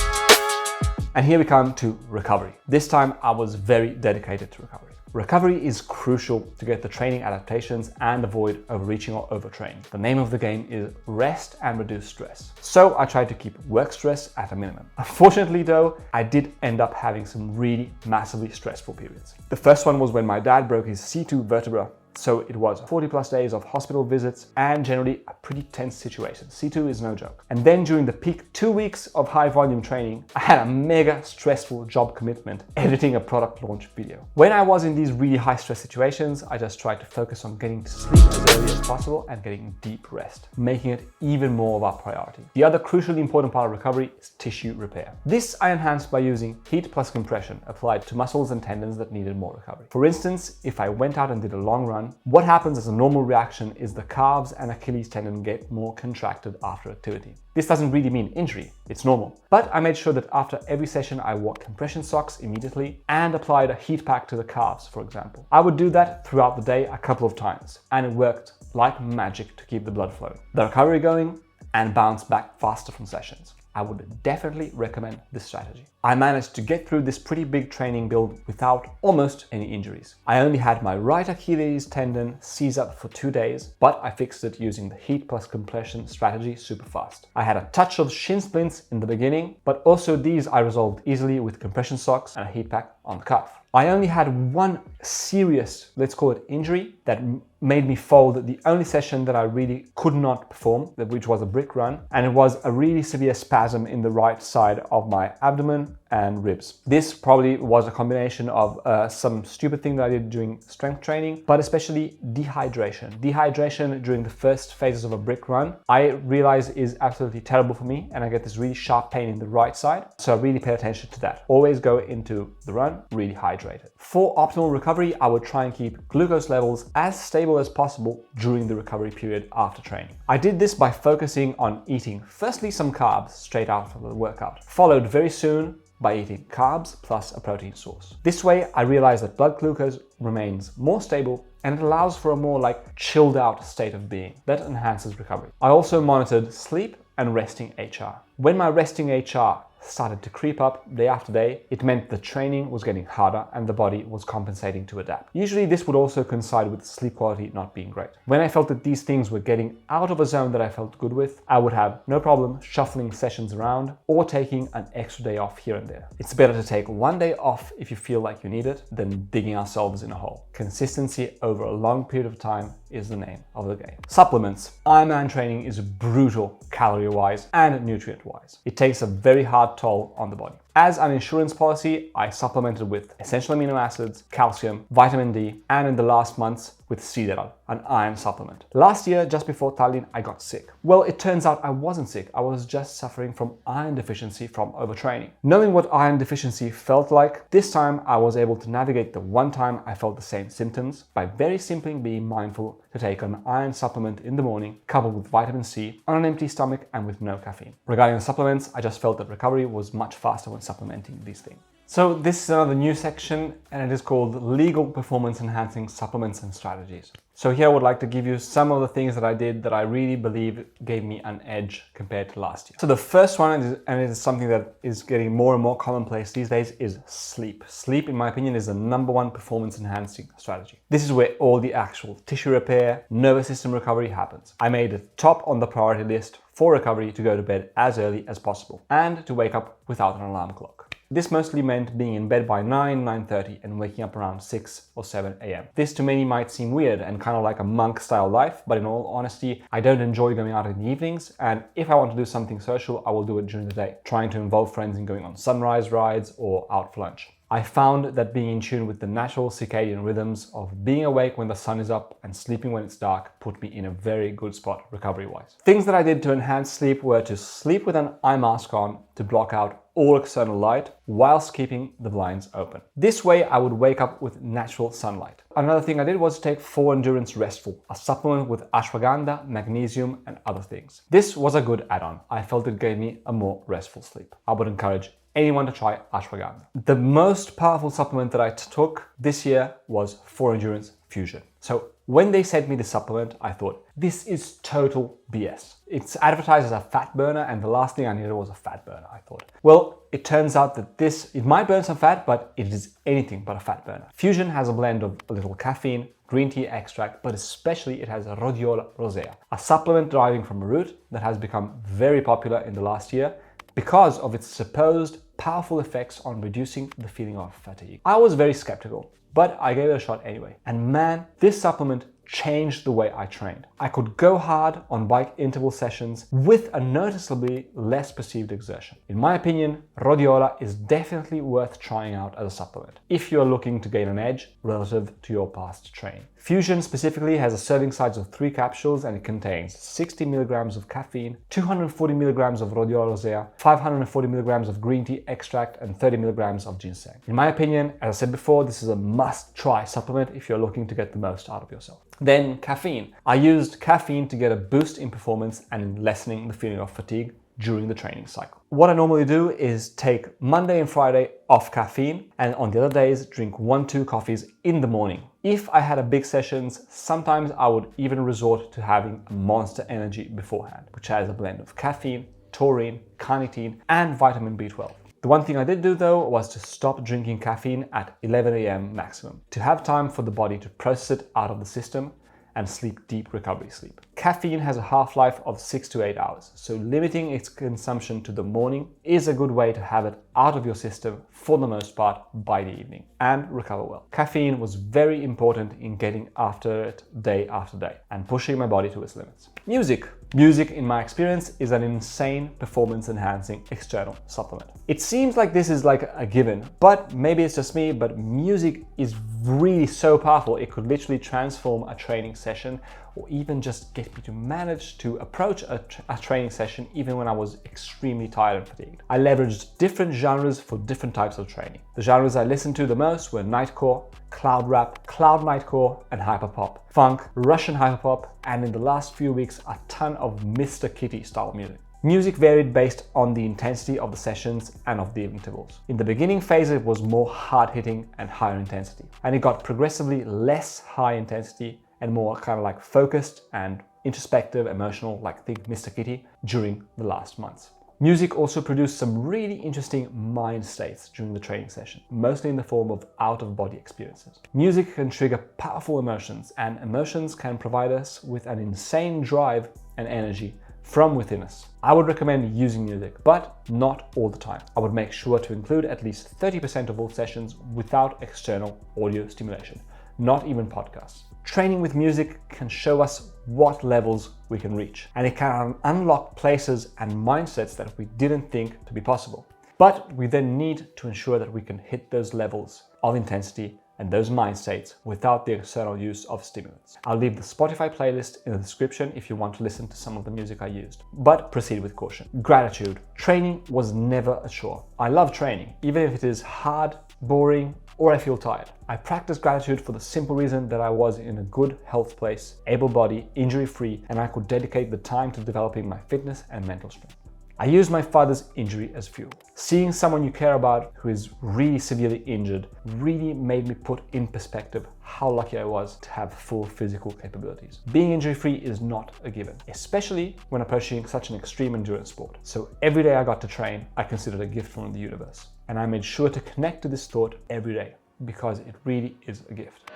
And here we come to recovery. This time I was very dedicated to recovery. Recovery is crucial to get the training adaptations and avoid overreaching or overtraining. The name of the game is rest and reduce stress. So I tried to keep work stress at a minimum. Unfortunately though, I did end up having some really massively stressful periods. The first one was when my dad broke his C2 vertebra. So it was 40 plus days of hospital visits and generally a pretty tense situation. C2 is no joke. And then during the peak 2 weeks of high volume training, I had a mega stressful job commitment editing a product launch video. When I was in these really high stress situations, I just tried to focus on getting to sleep as early as possible and getting deep rest, making it even more of a priority. The other crucially important part of recovery is tissue repair. This I enhanced by using heat plus compression applied to muscles and tendons that needed more recovery. For instance, if I went out and did a long run, what happens as a normal reaction is the calves and Achilles tendon get more contracted after activity. This doesn't really mean injury, it's normal. But I made sure that after every session I wore compression socks immediately and applied a heat pack to the calves, for example. I would do that throughout the day a couple of times, and it worked like magic to keep the blood flowing, the recovery going, and bounce back faster from sessions. I would definitely recommend this strategy. I managed to get through this pretty big training build without almost any injuries. I only had my right Achilles tendon seize up for 2 days, but I fixed it using the heat plus compression strategy super fast. I had a touch of shin splints in the beginning, but also these I resolved easily with compression socks and a heat pack on the calf. I only had one serious, let's call it injury, that made me fold the only session that I really could not perform, which was a brick run, and it was a really severe spasm in the right side of my abdomen and ribs. This probably was a combination of some stupid thing that I did during strength training, but especially dehydration. Dehydration during the first phases of a brick run, I realize is absolutely terrible for me, and I get this really sharp pain in the right side. So I really pay attention to that. Always go into the run really hydrated. For optimal recovery, I would try and keep glucose levels as stable as possible during the recovery period after training. I did this by focusing on eating firstly some carbs straight out of the workout, followed very soon by eating carbs plus a protein source. This way, I realized that blood glucose remains more stable and it allows for a more chilled out state of being that enhances recovery. I also monitored sleep and resting HR. When my resting HR started to creep up day after day, it meant the training was getting harder and the body was compensating to adapt. Usually this would also coincide with sleep quality not being great. When I felt that these things were getting out of a zone that I felt good with, I would have no problem shuffling sessions around or taking an extra day off here and there. It's better to take 1 day off if you feel like you need it than digging ourselves in a hole. Consistency over a long period of time is the name of the game. Supplements. Ironman training is brutal calorie-wise and nutrient-wise. It takes a very hard toll on the body. As an insurance policy, I supplemented with essential amino acids, calcium, vitamin D, and in the last months with Rhodiola, an iron supplement. Last year, just before Tallinn, I got sick. Well, it turns out I wasn't sick. I was just suffering from iron deficiency from overtraining. Knowing what iron deficiency felt like, this time I was able to navigate the one time I felt the same symptoms by very simply being mindful to take an iron supplement in the morning, coupled with vitamin C, on an empty stomach and with no caffeine. Regarding the supplements, I just felt that recovery was much faster when supplementing these things. So this is another new section and it is called Legal Performance Enhancing Supplements and Strategies. So here I would like to give you some of the things that I did that I really believe gave me an edge compared to last year. So the first one, and it is something that is getting more and more commonplace these days, is sleep. Sleep, in my opinion, is the #1 performance enhancing strategy. This is where all the actual tissue repair, nervous system recovery happens. I made it top on the priority list for recovery to go to bed as early as possible and to wake up without an alarm clock. This mostly meant being in bed by 9:30 and waking up around 6 or 7 a.m. This to many might seem weird and kind of like a monk style life, but in all honesty, I don't enjoy going out in the evenings, and if I want to do something social, I will do it during the day, trying to involve friends in going on sunrise rides or out for lunch. I found that being in tune with the natural circadian rhythms of being awake when the sun is up and sleeping when it's dark put me in a very good spot recovery-wise. Things that I did to enhance sleep were to sleep with an eye mask on to block out all external light whilst keeping the blinds open. This way I would wake up with natural sunlight. Another thing I did was to take 4Endurance Restful, a supplement with ashwagandha, magnesium and other things. This was a good add-on. I felt it gave me a more restful sleep. I would encourage anyone to try ashwagandha. The most powerful supplement that I took this year was 4Endurance Fusion. So when they sent me the supplement, I thought, this is total BS. It's advertised as a fat burner, and the last thing I needed was a fat burner, I thought. Well, it turns out that it might burn some fat, but it is anything but a fat burner. Fusion has a blend of a little caffeine, green tea extract, but especially it has a Rhodiola rosea, a supplement deriving from a root that has become very popular in the last year because of its supposed powerful effects on reducing the feeling of fatigue. I was very skeptical, but I gave it a shot anyway. And man, this supplement changed the way I trained. I could go hard on bike interval sessions with a noticeably less perceived exertion. In my opinion, Rhodiola is definitely worth trying out as a supplement if you're looking to gain an edge relative to your past training. Fusion specifically has a serving size of 3 capsules and it contains 60 milligrams of caffeine, 240 milligrams of Rhodiola rosea, 540 milligrams of green tea extract and 30 milligrams of ginseng. In my opinion, as I said before, this is a must-try supplement if you're looking to get the most out of yourself. Then caffeine. I used caffeine to get a boost in performance and in lessening the feeling of fatigue during the training cycle. What I normally do is take Monday and Friday off caffeine, and on the other days drink 1-2 coffees in the morning. If I had a big sessions, sometimes I would even resort to having a Monster Energy beforehand, which has a blend of caffeine, taurine, carnitine and vitamin B12. The one thing I did do though was to stop drinking caffeine at 11 a.m. maximum, to have time for the body to process it out of the system and sleep deep recovery sleep. Caffeine has a half-life of 6 to 8 hours, so limiting its consumption to the morning is a good way to have it out of your system for the most part by the evening and recover well. Caffeine was very important in getting after it day after day and pushing my body to its limits. Music. Music, in my experience, is an insane performance-enhancing external supplement. It seems like this is like a given, but maybe it's just me, but music is really so powerful. It could literally transform a training session or even just get me to manage to approach a training session even when I was extremely tired and fatigued. I leveraged different genres for different types of training. The genres I listened to the most were nightcore, cloud rap, cloud nightcore and hyperpop, funk, Russian hyperpop, and in the last few weeks a ton of Mr. Kitty style music. Music varied based on the intensity of the sessions and of the intervals. In the beginning phase it was more hard-hitting and higher intensity, and it got progressively less high intensity and more kind of like focused and introspective, emotional, like think Mr. Kitty, during the last months. Music also produced some really interesting mind states during the training session, mostly in the form of out-of-body experiences. Music can trigger powerful emotions, and emotions can provide us with an insane drive and energy from within us. I would recommend using music, but not all the time. I would make sure to include at least 30% of all sessions without external audio stimulation, not even podcasts. Training with music can show us what levels we can reach, and it can unlock places and mindsets that we didn't think to be possible. But we then need to ensure that we can hit those levels of intensity and those mind states without the external use of stimulants. I'll leave the Spotify playlist in the description if you want to listen to some of the music I used, but proceed with caution. Gratitude. Training was never a chore. I love training, even if it is hard, boring, or I feel tired. I practice gratitude for the simple reason that I was in a good health place, able-bodied, injury-free, and I could dedicate the time to developing my fitness and mental strength. I used my father's injury as fuel. Seeing someone you care about who is really severely injured really made me put in perspective how lucky I was to have full physical capabilities. Being injury-free is not a given, especially when approaching such an extreme endurance sport. So every day I got to train, I considered a gift from the universe. And I made sure to connect to this thought every day because it really is a gift.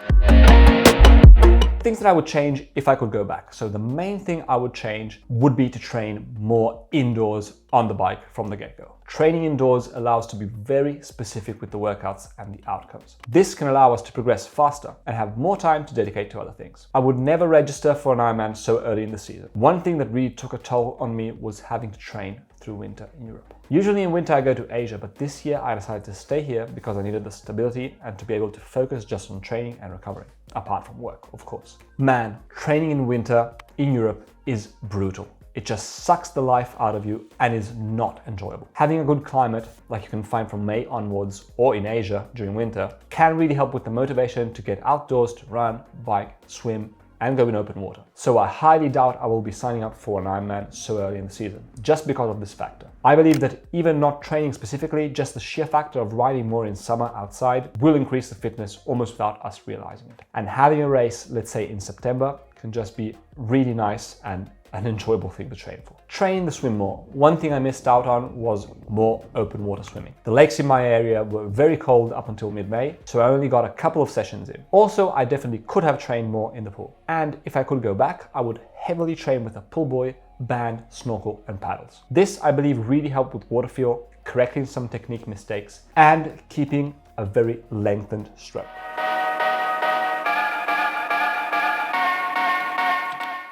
Things that I would change if I could go back. So the main thing I would change would be to train more indoors on the bike from the get-go. Training indoors allows us to be very specific with the workouts and the outcomes. This can allow us to progress faster and have more time to dedicate to other things. I would never register for an Ironman so early in the season. One thing that really took a toll on me was having to train through winter in Europe. Usually in winter I go to Asia, but this year I decided to stay here because I needed the stability and to be able to focus just on training and recovery, apart from work, of course. Man, training in winter in Europe is brutal. It just sucks the life out of you and is not enjoyable. Having a good climate, like you can find from May onwards or in Asia during winter, can really help with the motivation to get outdoors to run, bike, swim, and go in open water. So I highly doubt I will be signing up for an Ironman so early in the season, just because of this factor. I believe that even not training specifically, just the sheer factor of riding more in summer outside will increase the fitness almost without us realizing it. And having a race, let's say in September, can just be really nice and an enjoyable thing to train for. Train the swim more. One thing I missed out on was more open water swimming. The lakes in my area were very cold up until mid-May, so I only got a couple of sessions in. Also, I definitely could have trained more in the pool. And if I could go back, I would heavily train with a pull buoy, band, snorkel, and paddles. This, I believe, really helped with water feel, correcting some technique mistakes, and keeping a very lengthened stroke.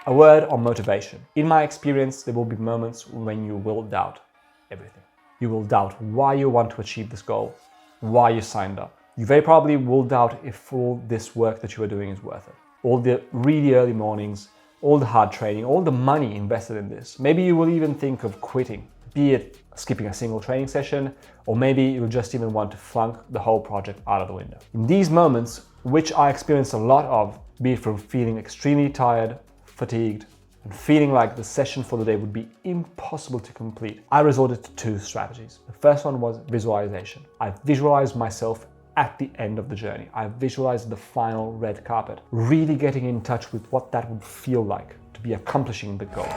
A word on motivation. In my experience, there will be moments when you will doubt everything. You will doubt why you want to achieve this goal, why you signed up. You very probably will doubt if all this work that you are doing is worth it. All the really early mornings, all the hard training, all the money invested in this. Maybe you will even think of quitting, be it skipping a single training session, or maybe you'll just even want to flunk the whole project out of the window. In these moments, which I experienced a lot of, be it from feeling extremely tired, fatigued, and feeling like the session for the day would be impossible to complete, I resorted to two strategies. The first one was visualization. I visualized myself at the end of the journey. I visualized the final red carpet, really getting in touch with what that would feel like to be accomplishing the goal.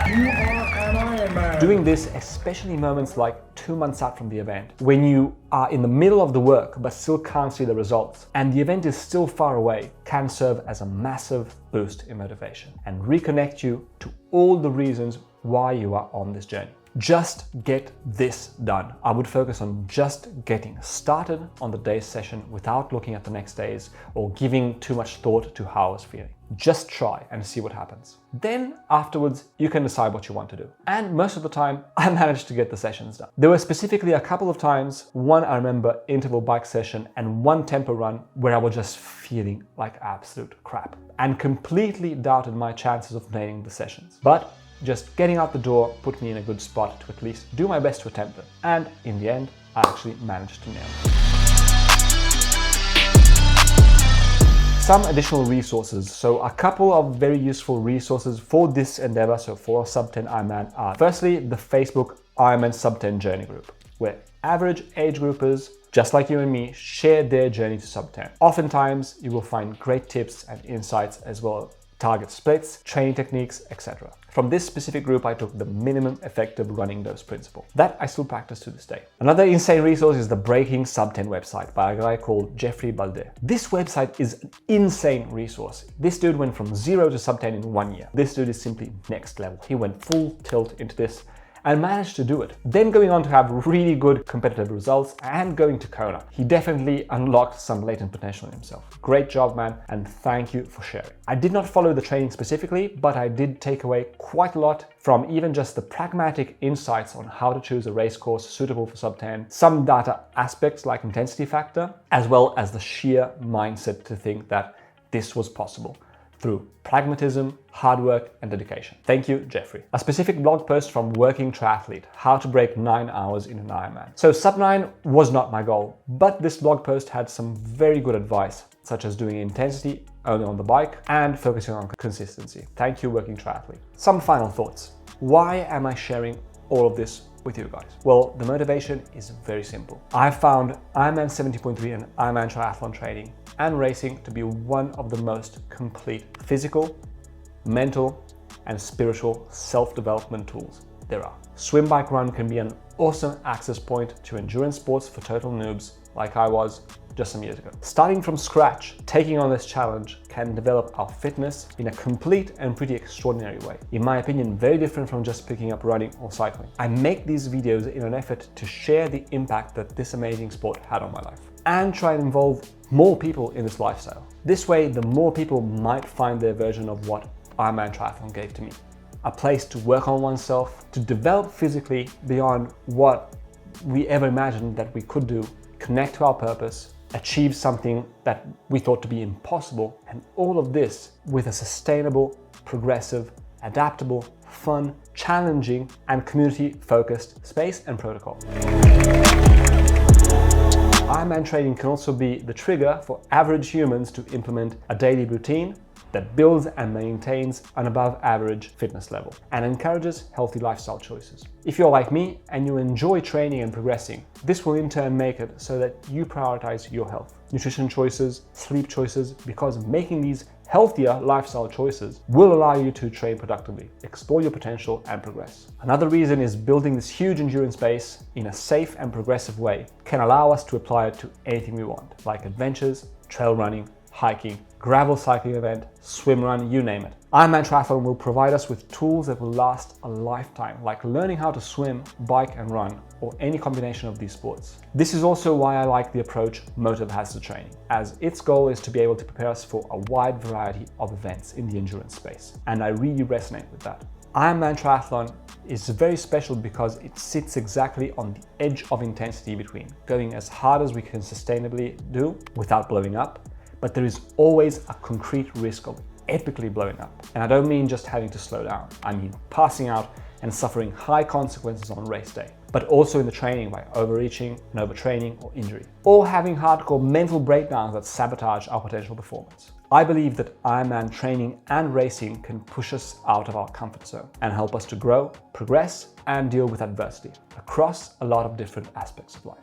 You are an Ironman. Doing this, especially moments like 2 months out from the event, when you are in the middle of the work but still can't see the results, and the event is still far away, can serve as a massive boost in motivation and reconnect you to all the reasons why you are on this journey. Just get this done. I would focus on just getting started on the day's session without looking at the next days or giving too much thought to how I was feeling. Just try and see what happens. Then afterwards, you can decide what you want to do. And most of the time, I managed to get the sessions done. There were specifically a couple of times, one I remember interval bike session and one tempo run where I was just feeling like absolute crap and completely doubted my chances of nailing the sessions. But just getting out the door put me in a good spot to at least do my best to attempt them. And in the end, I actually managed to nail it. Some additional resources. So a couple of very useful resources for this endeavor, so for Sub 10 Ironman are firstly the Facebook Ironman Sub 10 Journey Group, where average age groupers, just like you and me, share their journey to Sub 10. Oftentimes, you will find great tips and insights as well as target splits, training techniques, etc. From this specific group, I took the minimum effective running dose principle. That I still practice to this day. Another insane resource is the Breaking Sub 10 website by a guy called Jeffrey Balde. This website is an insane resource. This dude went from 0 to Sub 10 in 1 year. This dude is simply next level. He went full tilt into this and managed to do it. Then going on to have really good competitive results and going to Kona. He definitely unlocked some latent potential in himself. Great job, man, and thank you for sharing. I did not follow the training specifically, but I did take away quite a lot from even just the pragmatic insights on how to choose a race course suitable for Sub 10, some data aspects like intensity factor, as well as the sheer mindset to think that this was possible through pragmatism, hard work, and dedication. Thank you, Jeffrey. A specific blog post from Working Triathlete, how to break 9 hours in an Ironman. So sub 9 was not my goal, but this blog post had some very good advice, such as doing intensity only on the bike and focusing on consistency. Thank you, Working Triathlete. Some final thoughts. Why am I sharing all of this with you guys? Well, the motivation is very simple. I found Ironman 70.3 and Ironman triathlon training and racing to be one of the most complete physical, mental, and spiritual self-development tools there are. Swim, bike, run can be an awesome access point to endurance sports for total noobs like I was just some years ago. Starting from scratch, taking on this challenge can develop our fitness in a complete and pretty extraordinary way. In my opinion, very different from just picking up running or cycling. I make these videos in an effort to share the impact that this amazing sport had on my life and try and involve more people in this lifestyle. This way, the more people might find their version of what Ironman Triathlon gave to me. A place to work on oneself, to develop physically beyond what we ever imagined that we could do, connect to our purpose, achieve something that we thought to be impossible, and all of this with a sustainable, progressive, adaptable, fun, challenging, and community-focused space and protocol. Ironman training can also be the trigger for average humans to implement a daily routine that builds and maintains an above average fitness level and encourages healthy lifestyle choices. If you're like me and you enjoy training and progressing, this will in turn make it so that you prioritize your health, nutrition choices, sleep choices, because making these healthier lifestyle choices will allow you to train productively, explore your potential, and progress. Another reason is building this huge endurance base in a safe and progressive way can allow us to apply it to anything we want, like adventures, trail running, hiking, gravel cycling event, swim run, you name it. Ironman Triathlon will provide us with tools that will last a lifetime, like learning how to swim, bike, and run, or any combination of these sports. This is also why I like the approach Mottiv has to training, as its goal is to be able to prepare us for a wide variety of events in the endurance space, and I really resonate with that. Ironman Triathlon is very special because it sits exactly on the edge of intensity between going as hard as we can sustainably do without blowing up, but there is always a concrete risk of epically blowing up. And I don't mean just having to slow down. I mean passing out and suffering high consequences on race day, but also in the training by overreaching and overtraining or injury, or having hardcore mental breakdowns that sabotage our potential performance. I believe that Ironman training and racing can push us out of our comfort zone and help us to grow, progress, and deal with adversity across a lot of different aspects of life.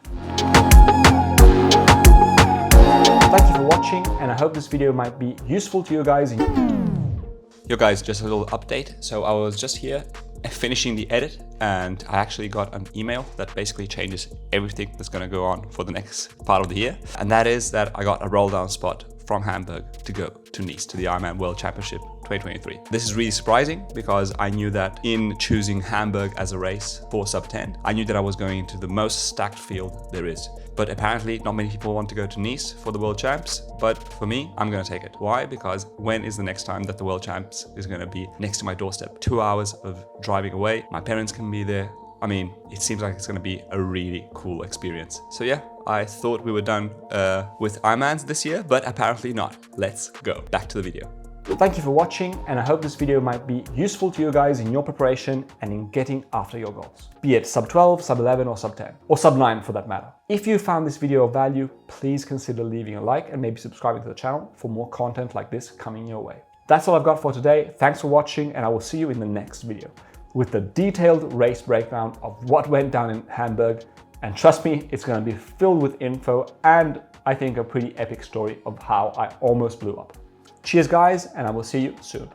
Thank you for watching, and I hope this video might be useful to you guys. Yo guys, just a little update. So I was just here finishing the edit and I actually got an email that basically changes everything that's going to go on for the next part of the year. And that is that I got a roll down spot from Hamburg to go to Nice, to the Ironman World Championship 2023. This is really surprising because I knew that in choosing Hamburg as a race for sub 10, I knew that I was going into the most stacked field there is. But apparently not many people want to go to Nice for the World Champs, but for me, I'm gonna take it. Why? Because when is the next time that the World Champs is gonna be next to my doorstep? 2 hours of driving away, my parents can be there. I mean, it seems like it's gonna be a really cool experience. So yeah, I thought we were done with Ironmans this year, but apparently not. Let's go back to the video. Thank you for watching, and I hope this video might be useful to you guys in your preparation and in getting after your goals. Be it sub 12, sub 11, or sub 10, or sub 9 for that matter. If you found this video of value, please consider leaving a like and maybe subscribing to the channel for more content like this coming your way. That's all I've got for today. Thanks for watching, and I will see you in the next video with the detailed race breakdown of what went down in Hamburg. And trust me, it's going to be filled with info and I think a pretty epic story of how I almost blew up. Cheers guys, and I will see you soon.